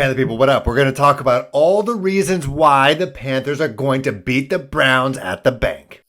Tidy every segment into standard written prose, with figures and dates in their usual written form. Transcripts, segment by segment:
Panther people, what up? We're going to talk about all the reasons why the Panthers are going to beat the Browns at the bank.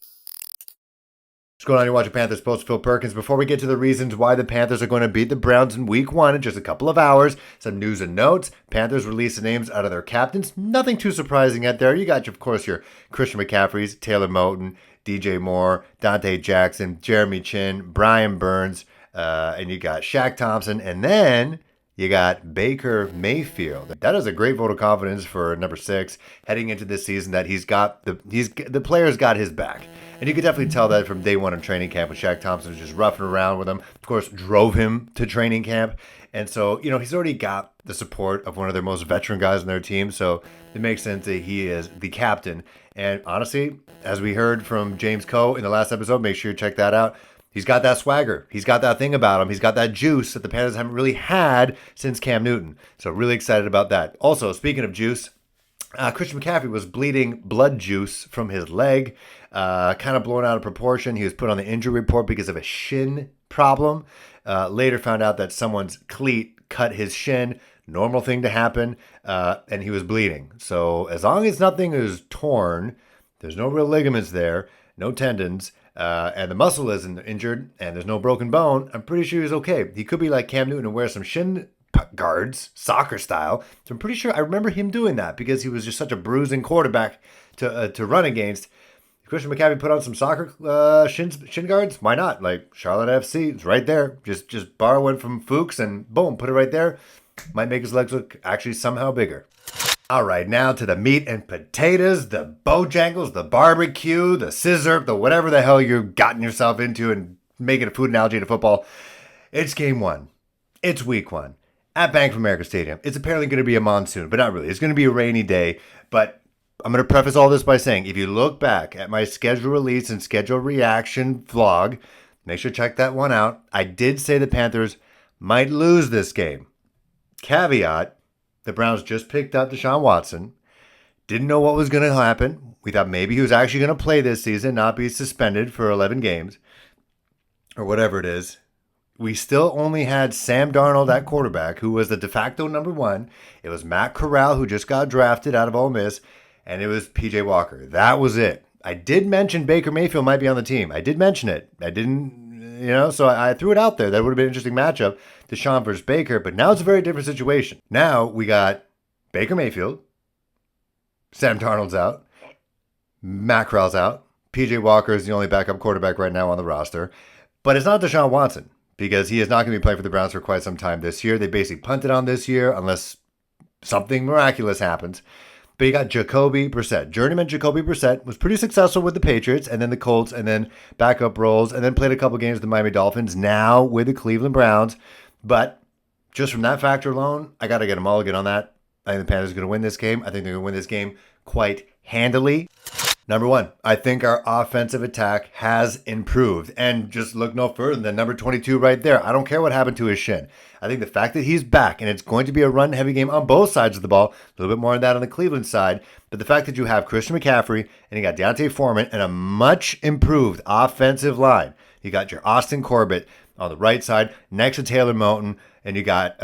What's going on? You're watching Panthers Post Phil Perkins. Before we get to the reasons why the Panthers are going to beat the Browns in week 1 in just a couple of hours, some news and notes. Panthers release the names out of their captains. Nothing too surprising out there. You got, of course, your Christian McCaffreys, Taylor Moton, DJ Moore, Dante Jackson, Jeremy Chin, Brian Burns, and you got Shaq Thompson, and then you got Baker Mayfield. That is a great vote of confidence for number 6 heading into this season. That the player's got his back, and you could definitely tell that from day 1 in training camp when Shaq Thompson was just roughing around with him. Of course, drove him to training camp, and so he's already got the support of one of their most veteran guys on their team. So it makes sense that he is the captain. And honestly, as we heard from James Coe in the last episode, make sure you check that out. He's got that swagger. He's got that thing about him. He's got that juice that the Panthers haven't really had since Cam Newton. So really excited about that. Also, speaking of juice, Christian McCaffrey was bleeding blood juice from his leg, kind of blown out of proportion. He was put on the injury report because of a shin problem. Later found out that someone's cleat cut his shin. Normal thing to happen, and he was bleeding. So as long as nothing is torn, there's no real ligaments there, no tendons, and the muscle isn't injured, and there's no broken bone, I'm pretty sure he's okay. He could be like Cam Newton and wear some shin guards, soccer style. So I'm pretty sure I remember him doing that because he was just such a bruising quarterback to run against. Christian McCaffrey put on some soccer shin guards. Why not? Like Charlotte FC, it's right there. Just borrow one from Fuchs and boom, put it right there. Might make his legs look actually somehow bigger. All right, now to the meat and potatoes, the Bojangles, the barbecue, the scissor, the whatever the hell you've gotten yourself into and making a food analogy to football. It's game 1. It's week 1 at Bank of America Stadium. It's apparently going to be a monsoon, but not really. It's going to be a rainy day. But I'm going to preface all this by saying, if you look back at my schedule release and schedule reaction vlog, make sure to check that one out. I did say the Panthers might lose this game. Caveat, the Browns just picked up Deshaun Watson. Didn't know what was going to happen. We thought maybe he was actually going to play this season, not be suspended for 11 games or whatever it is. We still only had Sam Darnold at quarterback, who was the de facto number 1. It was Matt Corral, who just got drafted out of Ole Miss, and it was PJ Walker. That was it. I did mention Baker Mayfield might be on the team. I did mention it. I didn't, so I threw it out there. That would have been an interesting matchup, Deshaun versus Baker, but now it's a very different situation. Now we got Baker Mayfield, Sam Darnold's out, Matt Corral's out, PJ Walker is the only backup quarterback right now on the roster, but it's not Deshaun Watson because he is not going to be playing for the Browns for quite some time this year. They basically punted on this year unless something miraculous happens. But you got Jacoby Brissett. Journeyman Jacoby Brissett was pretty successful with the Patriots and then the Colts and then backup roles and then played a couple games with the Miami Dolphins, now with the Cleveland Browns. But just from that factor alone, I got to get a mulligan on that. I think the Panthers are going to win this game. I think they're going to win this game quite handily. Number 1, I think our offensive attack has improved. And just look no further than number 22 right there. I don't care what happened to his shin. I think the fact that he's back, and it's going to be a run-heavy game on both sides of the ball, a little bit more of that on the Cleveland side, but the fact that you have Christian McCaffrey, and you got D'Onta Foreman, and a much improved offensive line. You got your Austin Corbett on the right side, next to Taylor Moton, and you got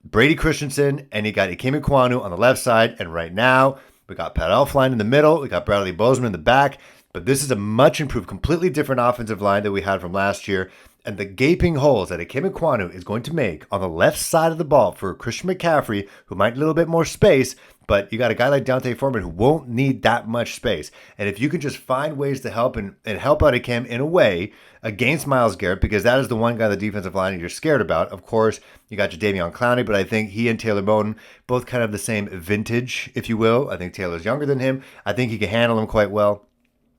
Brady Christensen, and you got Ikem Ekwonu on the left side, and right now, we got Pat Elflein in the middle. We got Bradley Bozeman in the back. But this is a much improved, completely different offensive line that we had from last year. And the gaping holes that Ikem Ekwonu is going to make on the left side of the ball for Christian McCaffrey, who might need a little bit more space, but you got a guy like D'Onta Foreman who won't need that much space. And if you can just find ways to help and help out Ikem in a way against Myles Garrett, because that is the one guy on the defensive line you're scared about. Of course, you got Jadeveon Clowney, but I think he and Taylor Moton, both kind of the same vintage, if you will. I think Taylor's younger than him. I think he can handle him quite well.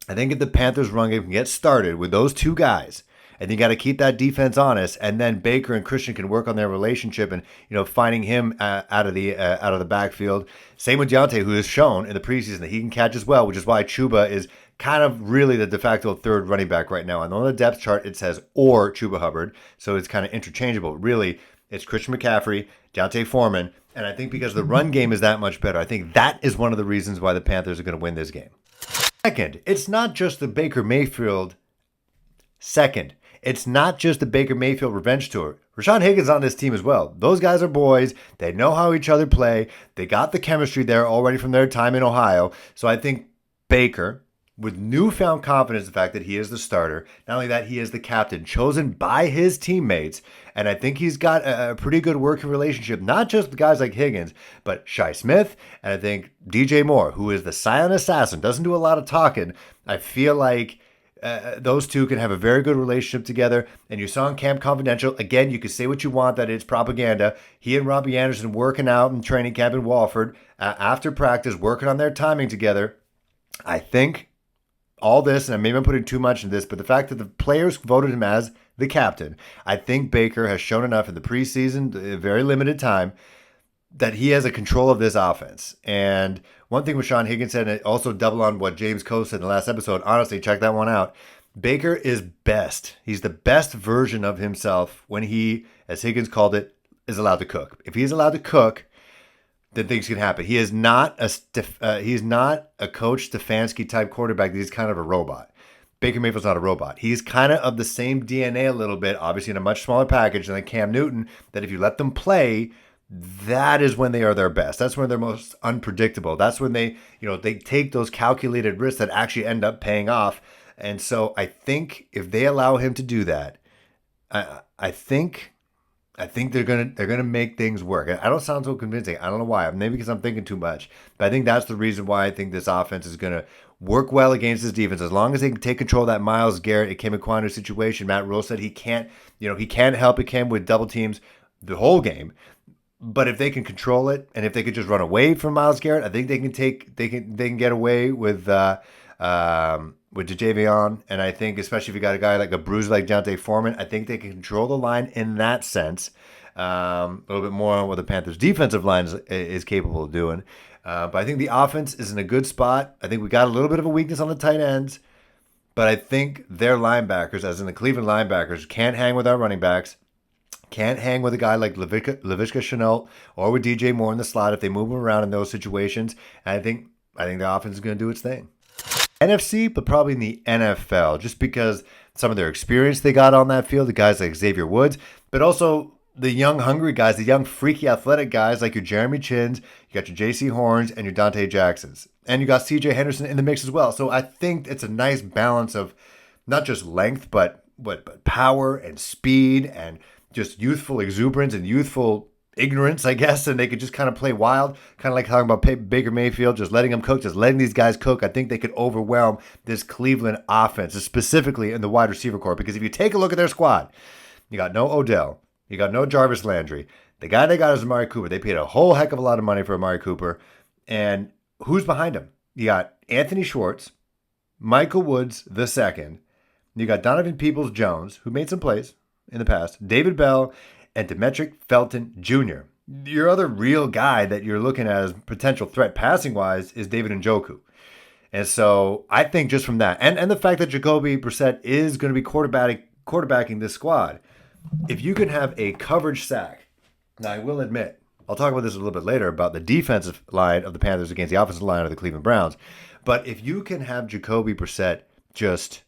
I think if the Panthers run game can get started with those two guys, and you got to keep that defense honest, and then Baker and Christian can work on their relationship and finding him out of the backfield. Same with D'Onta, who has shown in the preseason that he can catch as well, which is why Chuba is kind of really the de facto third running back right now. And on the depth chart, it says or Chuba Hubbard, so it's kind of interchangeable. Really, it's Christian McCaffrey, D'Onta Foreman, and I think because the run game is that much better, I think that is one of the reasons why the Panthers are going to win this game. Second, it's not just the Baker Mayfield revenge tour. Rashawn Higgins on this team as well. Those guys are boys. They know how each other play. They got the chemistry there already from their time in Ohio. So I think Baker, with newfound confidence, the fact that he is the starter, not only that, he is the captain, chosen by his teammates. And I think he's got a pretty good working relationship, not just with guys like Higgins, but Shi Smith, and I think DJ Moore, who is the silent assassin, doesn't do a lot of talking. I feel like those two can have a very good relationship together. And you saw in Camp Confidential, again, you can say what you want, that it's propaganda. He and Robbie Anderson working out in training camp in Walford after practice, working on their timing together. I think all this, and maybe I'm putting too much in this, but the fact that the players voted him as the captain, I think Baker has shown enough in the preseason, a very limited time, that he has a control of this offense. And one thing with Sean Higgins said, and also double on what James Coe said in the last episode, honestly, check that one out. Baker is best. He's the best version of himself when he, as Higgins called it, is allowed to cook. If he's allowed to cook, then things can happen. He is not he's not a Coach Stefanski type quarterback. He's kind of a robot. Baker Mayfield's not a robot. He's kind of the same DNA a little bit, obviously in a much smaller package than Cam Newton, that if you let them play, that is when they are their best. That's when they're most unpredictable. That's when they take those calculated risks that actually end up paying off. And so I think if they allow him to do that, I think they're gonna make things work. I don't sound so convincing. I don't know why. Maybe because I'm thinking too much. But I think that's the reason why I think this offense is gonna work well against this defense. As long as they can take control of that Myles Garrett, Ikem Ekwonu situation. Matt Rule said he can't help Ikem with double teams the whole game. But if they can control it, and if they could just run away from Myles Garrett, I think they can get away with DeJavion. And I think especially if you got a guy like a bruiser like D'Onta Foreman, I think they can control the line in that sense. A little bit more on what the Panthers' defensive line is capable of doing. But I think the offense is in a good spot. I think we got a little bit of a weakness on the tight ends. But I think their linebackers, as in the Cleveland linebackers, can't hang with our running backs. Can't hang with a guy like Laviska Shenault or with DJ Moore in the slot if they move him around in those situations. And I think the offense is going to do its thing. NFC, but probably in the NFL, just because some of their experience they got on that field, the guys like Xavier Woods, but also the young, hungry guys, the young, freaky, athletic guys like your Jeremy Chins, you got your J.C. Horns, and your Dante Jacksons. And you got C.J. Henderson in the mix as well. So I think it's a nice balance of not just length, but power and speed and just youthful exuberance and youthful ignorance, I guess, and they could just kind of play wild, kind of like talking about Baker Mayfield, just letting them cook, just letting these guys cook. I think they could overwhelm this Cleveland offense, specifically in the wide receiver corps, because if you take a look at their squad, you got no Odell, you got no Jarvis Landry. The guy they got is Amari Cooper. They paid a whole heck of a lot of money for Amari Cooper, and who's behind him? You got Anthony Schwartz, Michael Woods II, you got Donovan Peoples-Jones, who made some plays in the past, David Bell, and Demetric Felton Jr. Your other real guy that you're looking at as potential threat passing-wise is David Njoku. And so I think just from that, and the fact that Jacoby Brissett is going to be quarterbacking this squad, if you can have a coverage sack, now I will admit, I'll talk about this a little bit later about the defensive line of the Panthers against the offensive line of the Cleveland Browns, but if you can have Jacoby Brissett just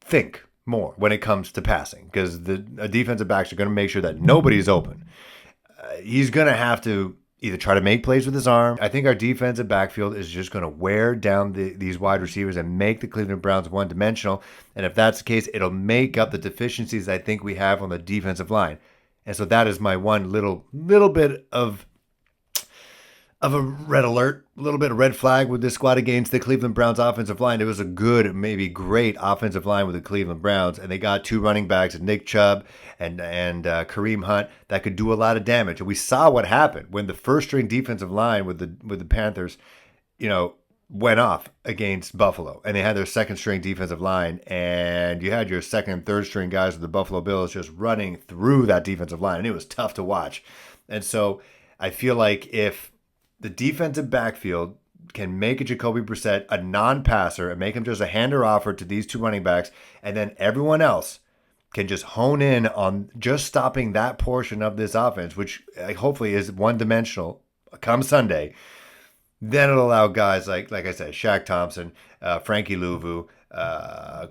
think more when it comes to passing, because the defensive backs are going to make sure that nobody's open. He's going to have to either try to make plays with his arm. I think our defensive backfield is just going to wear down these wide receivers and make the Cleveland Browns one-dimensional. And if that's the case, it'll make up the deficiencies I think we have on the defensive line. And so that is my one little bit of a red alert, a little bit of red flag with this squad against the Cleveland Browns offensive line. It was a good, maybe great offensive line with the Cleveland Browns, and they got two running backs, Nick Chubb and Kareem Hunt, that could do a lot of damage. And we saw what happened when the first-string defensive line with the Panthers, went off against Buffalo, and they had their second-string defensive line, and you had your second and third-string guys with the Buffalo Bills just running through that defensive line, and it was tough to watch. And so I feel like if the defensive backfield can make a Jacoby Brissett a non-passer and make him just a hander offer to these two running backs, and then everyone else can just hone in on just stopping that portion of this offense, which hopefully is one-dimensional come Sunday, then it'll allow guys like I said, Shaq Thompson, Frankie Louvu,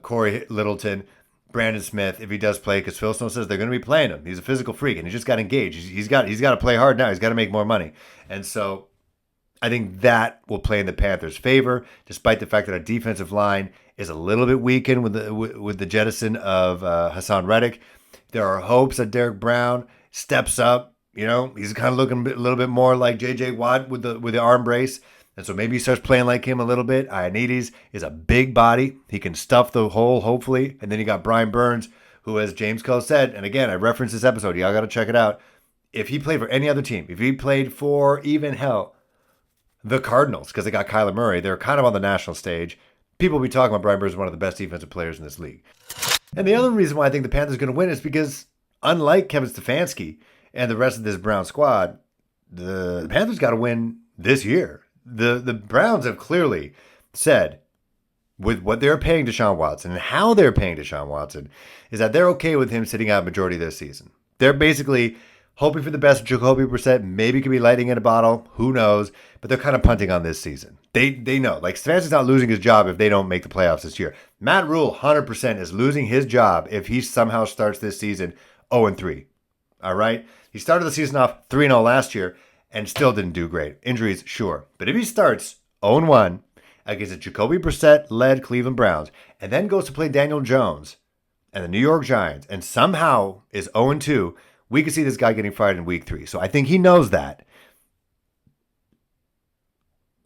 Corey Littleton, Brandon Smith, if he does play, because Phil Snow says they're going to be playing him. He's a physical freak, and he just got engaged. He's got to play hard now. He's got to make more money. And so I think that will play in the Panthers' favor, despite the fact that our defensive line is a little bit weakened with the jettison of Hassan Reddick. There are hopes that Derek Brown steps up. He's kind of looking a little bit more like J.J. Watt with the arm brace. And so maybe he starts playing like him a little bit. Ioannidis is a big body. He can stuff the hole, hopefully. And then you got Brian Burns, who, as James Cole said, and again, I referenced this episode. Y'all got to check it out. If he played for any other team, if he played for even the Cardinals, because they got Kyler Murray, they're kind of on the national stage, people will be talking about Brian Burns as one of the best defensive players in this league. And the other reason why I think the Panthers are going to win is because, unlike Kevin Stefanski and the rest of this Brown squad, the Panthers got to win this year. The Browns have clearly said, with what they're paying Deshaun Watson and how they're paying Deshaun Watson, is that they're okay with him sitting out majority of this season. They're basically hoping for the best. Jacoby Brissett maybe could be lightning in a bottle. Who knows? But they're kind of punting on this season. They know. Like, Stefanski's not losing his job if they don't make the playoffs this year. Matt Rule, 100%, is losing his job if he somehow starts this season 0-3. All right? He started the season off 3-0 last year and still didn't do great. Injuries, sure. But if he starts 0-1 against a Jacoby Brissett-led Cleveland Browns and then goes to play Daniel Jones and the New York Giants and somehow is 0-2, we could see this guy getting fired in week 3. So I think he knows that.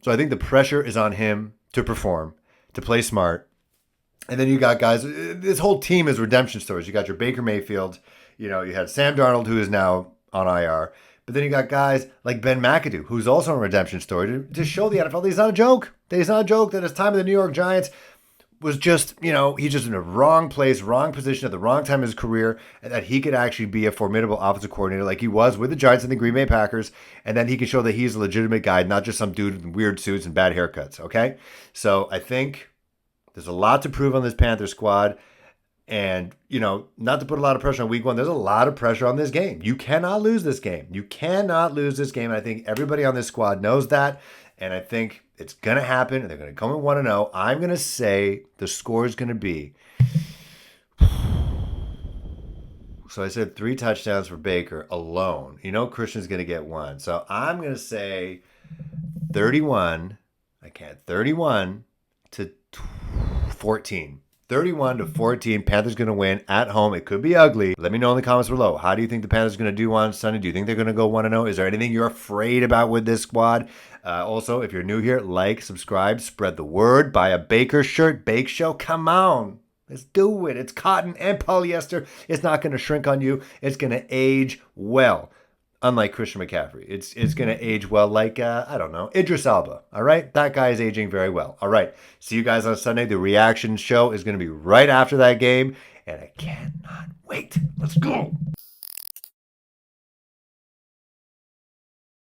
So I think the pressure is on him to perform, to play smart. And then you got guys, this whole team is redemption stories. You got your Baker Mayfield, you had Sam Darnold, who is now on IR. But then you got guys like Ben McAdoo, who's also a redemption story, to show the NFL that he's not a joke. That he's not a joke, that his time in the New York Giants was just, he's just in the wrong place, wrong position at the wrong time in his career, and that he could actually be a formidable offensive coordinator like he was with the Giants and the Green Bay Packers, and then he can show that he's a legitimate guy, not just some dude in weird suits and bad haircuts, okay? So I think there's a lot to prove on this Panther squad. And, not to put a lot of pressure on week 1, there's a lot of pressure on this game. You cannot lose this game. You cannot lose this game. And I think everybody on this squad knows that. And I think it's going to happen. And they're going to come in 1-0. I'm going to say the score is going to be. So I said 3 touchdowns for Baker alone. Christian's going to get 1. So I'm going to say 31. 31 to 14. 31-14, Panthers going to win at home. It could be ugly. Let me know in the comments below. How do you think the Panthers are going to do on Sunday? Do you think they're going to go 1-0? Is there anything you're afraid about with this squad? Also, if you're new here, like, subscribe, spread the word. Buy a Baker shirt. Bake Show, come on. Let's do it. It's cotton and polyester. It's not going to shrink on you. It's going to age well. Unlike Christian McCaffrey. It's going to age well like, Idris Elba. All right? That guy is aging very well. All right. See you guys on Sunday. The reaction show is going to be right after that game. And I cannot wait. Let's go.